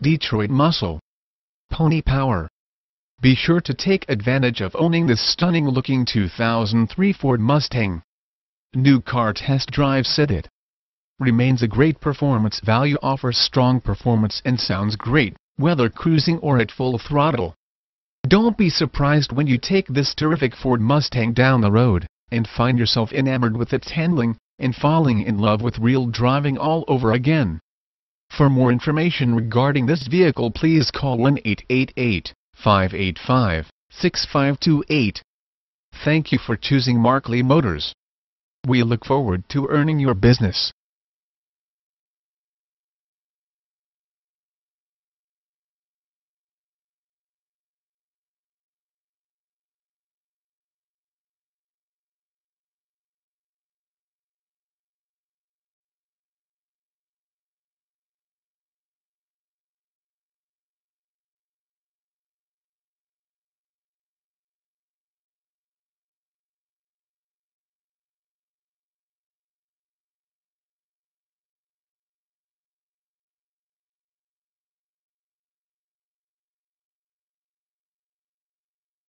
Detroit muscle, pony power. Be sure to take advantage of owning this stunning-looking 2003 Ford Mustang. New car test drive said it remains a great performance value, offers strong performance and sounds great, whether cruising or at full throttle. Don't be surprised when you take this terrific Ford Mustang down the road, and find yourself enamored with its handling, and falling in love with real driving all over again. For more information regarding this vehicle, please call 1-888-585-6528. Thank you for choosing Markley Motors. We look forward to earning your business.